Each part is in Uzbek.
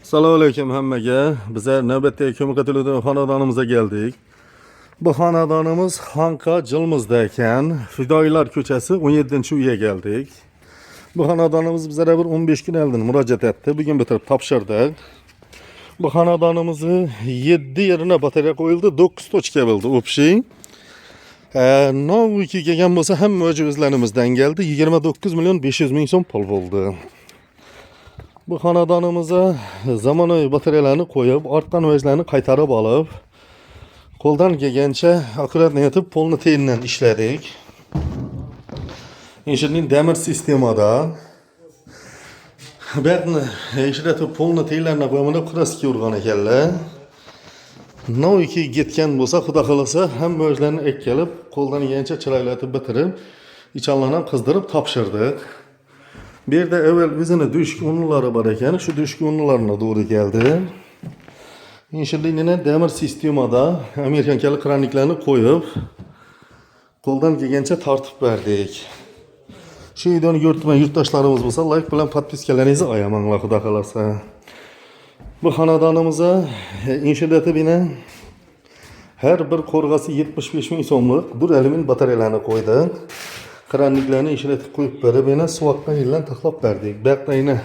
Assalomu alaykum hammaga. Bizlar navbatdagi ko'mir televizion xonadonimizga keldik. Bu xonadonimiz Xanqa Jilmizda ekan. Fidoyilar ko'chasi 17-uyga keldik. Bu xonadonimiz bizlarga bir 15 kun oldin murojaat etdi. Bugun bitirib topshirdik. Bu xonadonimizni 7 yerine batareya qo'yildi, 9 tochka bo'ldi общий. Noviki kelgan bo'lsa hamma o'zlarimizdan keldi. 29 milyon 500 ming so'm pul bo'ldi. Bu xonadonimizga zamonaviy batareyalarni qo'yib, ortdan vajlarni qaytarib olib, qo'ldan kelgancha akkuratni etib, polni teyindan ishladik. Injirning demir sistemada Baqni ishlatib polni teyinlarni qo'ymada kraska urgan ekanlar. Noviki ketgan bo'lsa, xudo xolasa hamma vajlarni ekkalib, qo'ldan kelgancha chiroylatib bitirib, ichanlarni qizdirib topshirdik. Bir yerde evvel bizine düşük unluları var ekan, şu düşük unlularına doğru geldi. İnşallah demir sistemada Amerikan kraniklerini koyup, koldan gelgençe tartıp verdik. Şu videonu görtümen yurttaşlarımız olsa like bilen podpiskalarınızı ayamanla xudo kalasa. Bu xonadonimizga inşallah bine her bir korgası 75 ming so'mlik dur elimin batareyalarni koyduk. Kraniklarni ishlatib qo'yib berib, yana suvoqqa yildan taxlab berdik. Baqda yana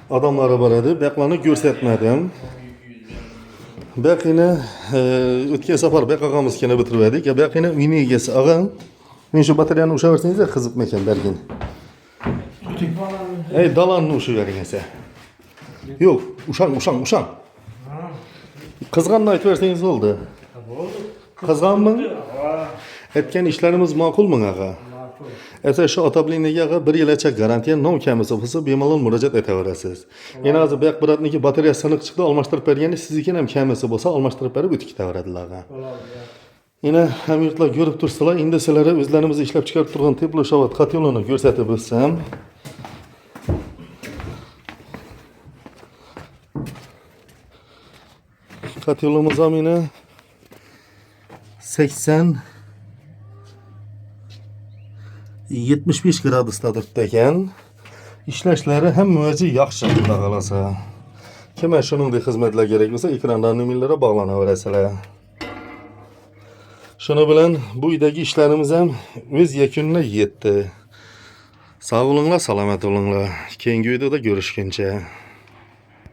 odamlari bor edi. Baqlarni ko'rsatmadim. Baqini o'tgan safar baq og'amiz kena bitirib edik. Baqini uyning egasi og'am. Men shu batareyani usha versangiz qiziqmi ekan bergin. Ey dalanni usha bering esa. Yo'q, ushang. Qizg'anni aytib versangiz bo'ldi. Qizg'anmi? Etgan ishlarimiz ma'qulmi ağa? Esa şu otabliniga 1 yilcha garantiya nom kamisi bo'lsa bemalol murojaat etaverasiz. Yana hozir bu apparatniki batareya siniq chiqdi, almashtirib berganda sizniki ham kamisi bo'lsa almashtirib berib o'tib ketaveradilar. Yana ham yurtlar ko'rib tursalar, endi sizlarga o'zlarimiz ishlab chiqarib turgan teploshovat kotyolini ko'rsatib o'tsam. Kotyolimiz ham yana 75 gradusda turibdi ekan. Ishlashlari hamma o'zi yaxshi xudo xolasa. Kimga shuningdek xizmatlar kerak bo'lsa, ekrandan nomerlarga bog'lanaverasizlar. Shuni bilan bu uydagi ishlarimiz ham o'z yakuniga yetdi. Sog' bo'linglar, salomat bo'linglar. Keyingi videoda ko'rishguncha.